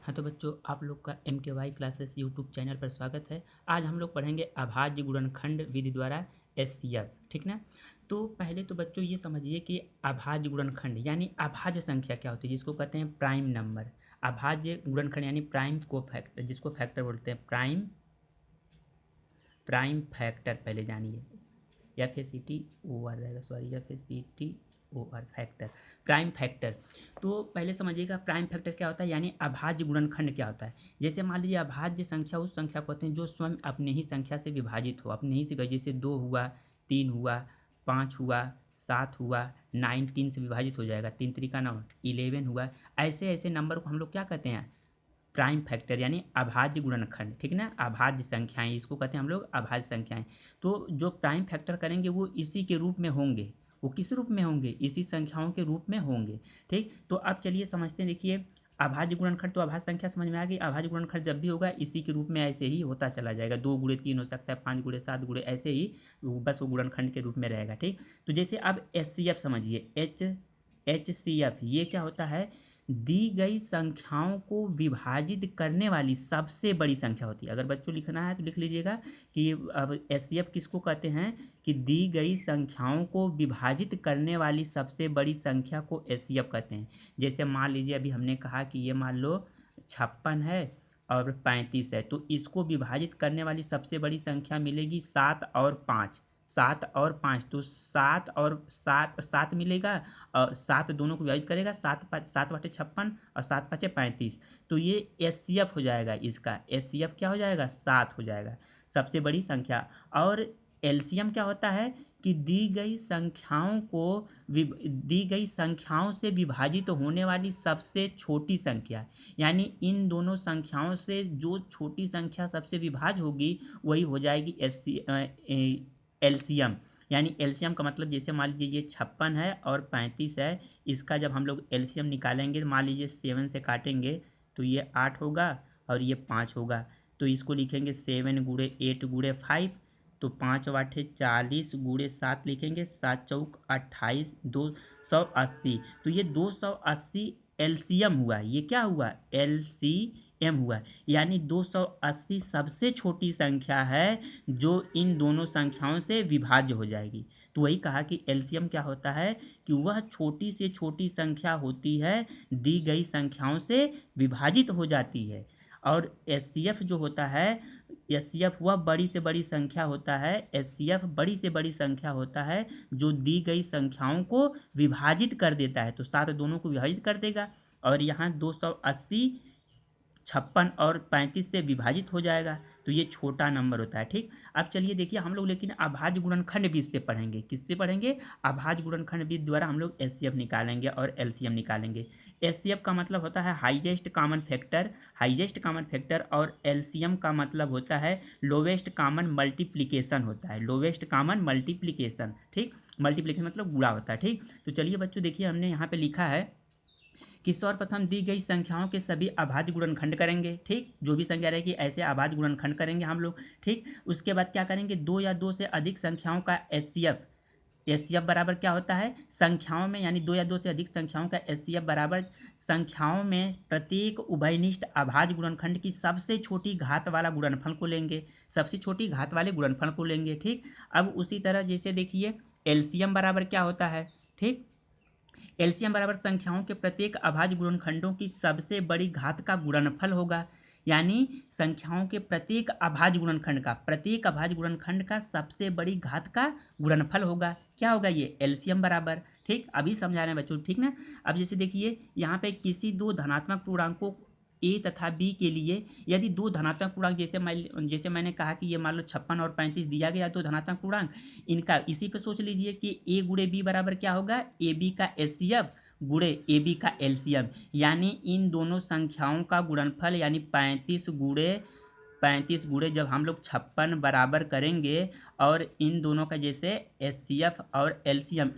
हाँ तो बच्चों, आप लोग का MKY क्लासेस यूट्यूब चैनल पर स्वागत है। आज हम लोग पढ़ेंगे अभाज्य गुणनखंड विधि द्वारा SCF, ठीक ना। तो पहले तो बच्चों ये समझिए कि अभाज्य गुणनखंड यानी अभाज्य संख्या क्या होती है, जिसको कहते हैं प्राइम नंबर। अभाज्य गुणनखंड यानी प्राइम को फैक्टर, जिसको फैक्टर बोलते हैं, प्राइम फैक्टर पहले जानिए। FACTOR रहेगा, sorry, FACTOR factor, prime factor. तो पहले समझिएगा प्राइम फैक्टर क्या होता है, यानी अभाज्य गुणनखंड क्या होता है। जैसे मान लीजिए अभाज्य संख्या उस संख्या को कहते हैं जो स्वयं अपने ही संख्या से विभाजित हो, अपने ही से, जैसे 2 हुआ, 3 हुआ, 5 हुआ, 7 हुआ, 9, 3 से विभाजित हो जाएगा, 3 3 का 9, 11 हुआ। ऐसे ऐसे नंबर को हम लोग क्या कहते हैं, प्राइम फैक्टर यानी अभाज्य गुणनखंड, ठीक ना। अभाज्य संख्याएं, इसको कहते हैं हम लोग अभाज्य संख्याएं। तो जो प्राइम फैक्टर करेंगे वो इसी के रूप में होंगे। वो किस रूप में होंगे, इसी संख्याओं के रूप में होंगे, ठीक। तो अब चलिए समझते हैं। देखिए अभाज्य गुणनखंड, तो अभाज्य संख्या समझ में आ गई। अभाज्य गुणनखंड जब भी होगा इसी के रूप में ऐसे ही होता चला जाएगा। 2 गुणे 3 हो सकता है, 5 गुणे 7 गुणे, ऐसे ही बस वो गुणनखंड के रूप में रहेगा, ठीक। तो जैसे अब HCF समझिए, HCF ये क्या होता है, दी गई संख्याओं को विभाजित करने वाली सबसे बड़ी संख्या होती है। अगर बच्चों लिखना है तो लिख लीजिएगा कि अब SCF किसको कहते हैं, कि दी गई संख्याओं को विभाजित करने वाली सबसे बड़ी संख्या को SCF कहते हैं। जैसे मान लीजिए अभी हमने कहा कि ये मान लो 56 है और 35 है, तो इसको विभाजित करने वाली सबसे बड़ी संख्या मिलेगी 7 और 5। 7 और 5, तो 7 और 7, 7 मिलेगा और 7 दोनों को विभाजित करेगा, 7 बटे 56 और 7 5 35। तो ये HCF हो जाएगा, इसका HCF क्या हो जाएगा, 7 हो जाएगा, सबसे बड़ी संख्या। और LCM क्या होता है, कि दी गई संख्याओं से विभाजित होने वाली सबसे छोटी संख्या, यानी इन दोनों संख्याओं से जो छोटी संख्या सबसे विभाज्य होगी वही हो जाएगी LCM। यानी LCM का मतलब, जैसे मान लीजिए ये 56 है और 35 है, इसका जब हम लोग LCM निकालेंगे, मान लीजिए 7 से काटेंगे तो ये 8 होगा और ये 5 होगा। तो इसको लिखेंगे 7 गुणे 8 गुणे 5, तो 5 वाटे 40 गुणे 7 लिखेंगे, 7 चौक 28, 280। तो ये 280 LCM हुआ। ये क्या हुआ, LCM हुआ। यानी 280 सबसे छोटी संख्या है जो इन दोनों संख्याओं से विभाज्य हो जाएगी। तो वही कहा कि LCM क्या होता है, कि वह छोटी से छोटी संख्या होती है, दी गई संख्याओं से विभाजित हो जाती है। और HCF जो होता है, HCF वह बड़ी से बड़ी संख्या होता है, HCF बड़ी से बड़ी संख्या होता है जो दी गई संख्याओं को विभाजित कर देता है। तो 7 दोनों को विभाजित कर देगा और यहाँ 280 56 और 35 से विभाजित हो जाएगा, तो ये छोटा नंबर होता है, ठीक। अब चलिए देखिए हम लोग लेकिन अभाज्य गुणनखंड विधि से पढ़ेंगे। किससे पढ़ेंगे, अभाज्य गुणनखंड विधि द्वारा हम लोग HCF निकालेंगे और LCM निकालेंगे। HCF का मतलब होता है highest common factor, highest common factor, और LCM का मतलब होता है लोवेस्ट कॉमन मल्टीप्लिकेशन होता है, लोवेस्ट कॉमन मल्टीप्लिकेशन, ठीक। मल्टीप्लिकेशन मतलब गुणा होता है, ठीक। तो चलिए बच्चों देखिए हमने यहाँ पे लिखा है कि सर्वप्रथम दी गई संख्याओं के सभी अभाज्य गुणनखंड करेंगे, ठीक। जो भी संख्या रहेगी ऐसे अभाज्य गुणनखंड करेंगे हम लोग, ठीक। उसके बाद क्या करेंगे, 2 या 2 से अधिक संख्याओं का HCF बराबर क्या होता है, संख्याओं में, यानी 2 या 2 से अधिक संख्याओं का HCF बराबर संख्याओं में प्रत्येक उभयनिष्ठ अभाज्य गुणनखंड की सबसे छोटी घात वाला गुणनफल को लेंगे, सबसे छोटी घात वाले गुणनफल को लेंगे, ठीक। अब उसी तरह जैसे देखिए LCM बराबर क्या होता है, ठीक। LCM बराबर संख्याओं के प्रत्येक अभाज्य गुणनखंडों की सबसे बड़ी घात का गुणनफल होगा। यानी संख्याओं के प्रत्येक अभाज्य गुणनखंड का सबसे बड़ी घात का गुणनफल होगा। क्या होगा ये, LCM बराबर, ठीक। अभी समझा रहे हैं बच्चों, ठीक ना। अब जैसे देखिए यहाँ पे किसी दो धनात्मक पूर्णांकों A तथा B के लिए यदि दो धनात्मक पूर्णांक, जैसे मैंने कहा कि ये मान लो 56 और 35 दिया गया, दो धनात्मक पूर्णांक, इनका इसी पे सोच लीजिए कि A गुणे B बराबर क्या होगा, AB का HCF गुणे AB का LCM। यानी इन दोनों संख्याओं का गुणनफल, यानी 35 गुणे जब हम लोग 56 बराबर करेंगे और इन दोनों का जैसे HCF और LCM,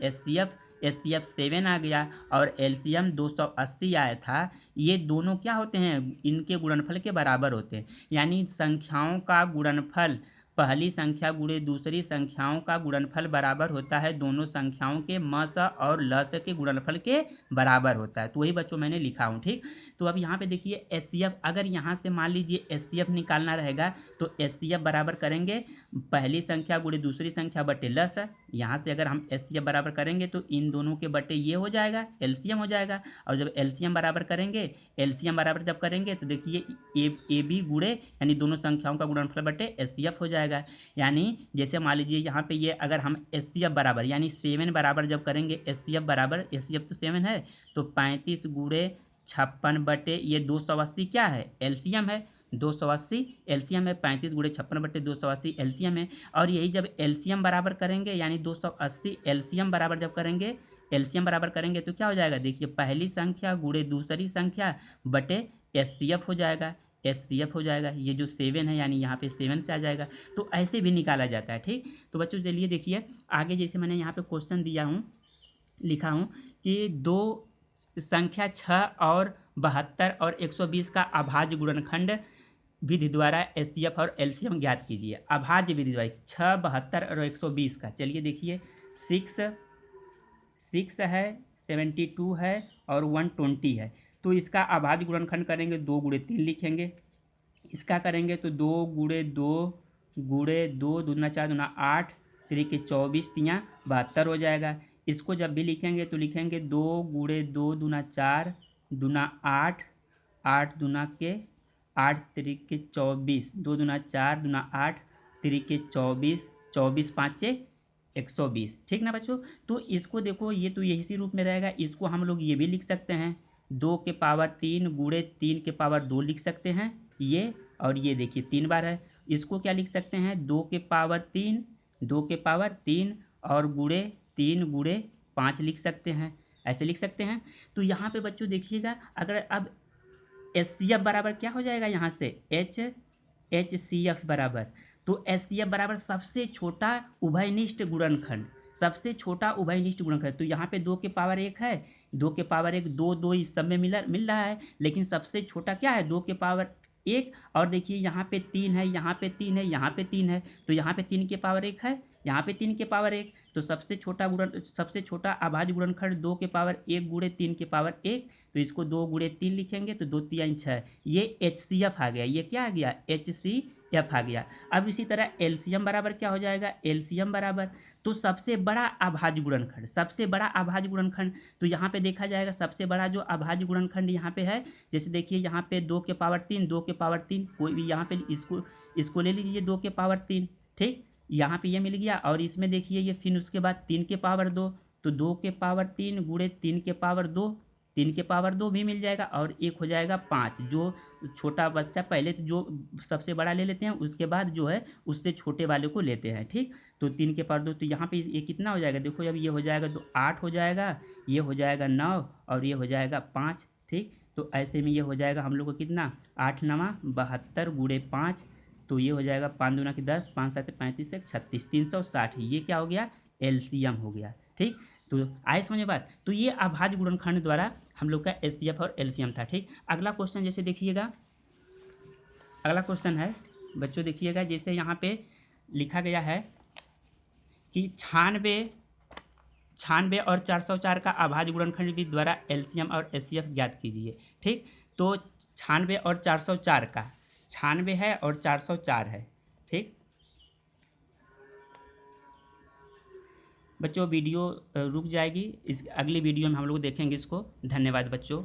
HCF 7 आ गया और LCM 280 आया था, ये दोनों क्या होते हैं, इनके गुणनफल के बराबर होते हैं। यानी संख्याओं का गुणनफल पहली संख्या गुणे दूसरी संख्याओं का गुणनफल बराबर होता है दोनों संख्याओं के म स और ल स के गुणनफल के बराबर होता है। तो वही बच्चों मैंने लिखा हूँ, ठीक। तो अब यहाँ पे देखिए HCF, अगर यहाँ से मान लीजिए HCF निकालना रहेगा तो HCF बराबर करेंगे पहली संख्या गुणे दूसरी संख्या बटे ल स। यहाँ से अगर हम HCF बराबर करेंगे तो इन दोनों के बटे ये हो जाएगा, LCM हो जाएगा। और जब LCM बराबर करेंगे, LCM बराबर जब करेंगे तो देखिए AB गुणे यानी दोनों संख्याओं का गुणनफल बटे HCF हो जाएगा। यानी जैसे मान लीजिए यहाँ पे ये अगर हम HCF बराबर यानी 7 बराबर जब करेंगे, HCF बराबर, HCF तो 7 है, तो 35 गुणे 56 बटे ये 280 क्या है, LCM है। 280 LCM है, 35 गुणे 56 बटे 280 LCM है। और यही जब LCM बराबर करेंगे यानी 280 LCM बराबर जब करेंगे, LCM बराबर करेंगे तो क्या हो जाएगा, देखिए पहली संख्या गुणे दूसरी संख्या बटे HCF हो जाएगा, HCF हो जाएगा। ये जो 7 है यानी यहाँ पे 7 से आ जाएगा। तो ऐसे भी निकाला जाता है, ठीक। तो बच्चों चलिए देखिए आगे, जैसे मैंने यहाँ पे क्वेश्चन दिया हूँ, लिखा हूँ कि दो संख्या 6 और 72 और 120 का अभाज्य गुणनखंड विधि द्वारा HCF और LCM ज्ञात कीजिए। अभाज्य विधि द्वारा 6, 72 और 120 का, चलिए देखिए 6 है, 72 है और 120 है। तो इसका अभाज्य गुणनखंड करेंगे 2 गुणे 3 लिखेंगे। इसका करेंगे तो 2 गुणे 2 गुणे 2 दूना 4 दूना 8 3 24 3 72 हो जाएगा। इसको जब भी लिखेंगे तो लिखेंगे 2 गुणे 2 दूना 4 दूना 8 8 दूना के 8 3 24 2 दूना 4 दूना 8 3 24 24 5 120, ठीक ना बच्चों। तो इसको देखो ये तो यही रूप में रहेगा। इसको हम लोग ये भी लिख सकते हैं 2 के पावर 3 गुणे 3 के पावर 2 लिख सकते हैं ये, और ये देखिए 3 बार है। इसको क्या लिख सकते हैं 2 के पावर 3 2 के पावर 3 और गुणे 3 गुणे 5 लिख सकते हैं, ऐसे लिख सकते हैं। तो यहाँ पे बच्चों देखिएगा, अगर अब HCF बराबर क्या हो जाएगा, यहाँ से HCF बराबर, तो HCF बराबर सबसे छोटा उभयनिष्ठ गुणनखंड, सबसे छोटा उभयनिष्ठ गुणनखंड। तो यहाँ पे 2 के पावर 1 है, 2 के पावर 1 2 2 इस सब में मिल रहा है, लेकिन सबसे छोटा क्या है 2 के पावर 1। और देखिए यहाँ पे 3 है, यहाँ पे 3 है, यहाँ पे 3 है, तो यहाँ पे 3 के पावर 1 है, यहाँ पे 3 के पावर 1। तो सबसे छोटा अभाज्य गुणनखंड 2 के पावर 1 गुणे 3 के पावर 1। तो इसको 2 गुणे 3 लिखेंगे तो 2 3 6, ये HCF आ गया। ये क्या आ गया, HCF आ गया। अब इसी तरह LCM बराबर क्या हो जाएगा, LCM बराबर तो सबसे बड़ा अभाज्य गुणनखंड, सबसे बड़ा अभाज्य गुणनखंड। तो यहाँ पे देखा जाएगा सबसे बड़ा जो अभाज्य गुणनखंड यहाँ पे है, जैसे देखिए यहाँ पे 2 के पावर 3 2 के पावर 3, कोई भी यहाँ पे इसको ले लीजिए 2 के पावर 3, ठीक। यहाँ पे ये मिल गया। और इसमें देखिए ये फिर उसके बाद 3 के पावर 2, तो 2 के पावर 3 गुणे 3 के पावर 2, 3 के पावर 2 भी मिल जाएगा। और एक हो जाएगा 5, जो छोटा बच्चा पहले तो जो सबसे बड़ा ले लेते हैं, उसके बाद जो है उससे छोटे वाले को लेते हैं, ठीक। तो 3 के पावर 2, तो यहाँ पे ये कितना हो जाएगा, देखो अब ये हो जाएगा तो 8 हो जाएगा, ये हो जाएगा 9 और ये हो जाएगा 5, ठीक। तो ऐसे में ये हो जाएगा हम लोग को कितना, 8 9 72 गुणे 5, तो ये हो जाएगा 5 दूना की 10 5 7 35 1 36 360। ये क्या हो गया, LCM हो गया, ठीक। तो आए समझ में बात। तो ये अभाज्य गुणनखंड द्वारा हम लोग का HCF और LCM था, ठीक। अगला क्वेश्चन जैसे देखिएगा, अगला क्वेश्चन है बच्चों देखिएगा, जैसे यहाँ पे लिखा गया है कि 96 और 404 का अभाज्य गुणनखंड विधि द्वारा LCM और HCF ज्ञात कीजिए, ठीक। तो 96 और 404 का, 96 है और 404 है, ठीक। बच्चों वीडियो रुक जाएगी, इस अगली वीडियो में हम लोग देखेंगे इसको। धन्यवाद बच्चों।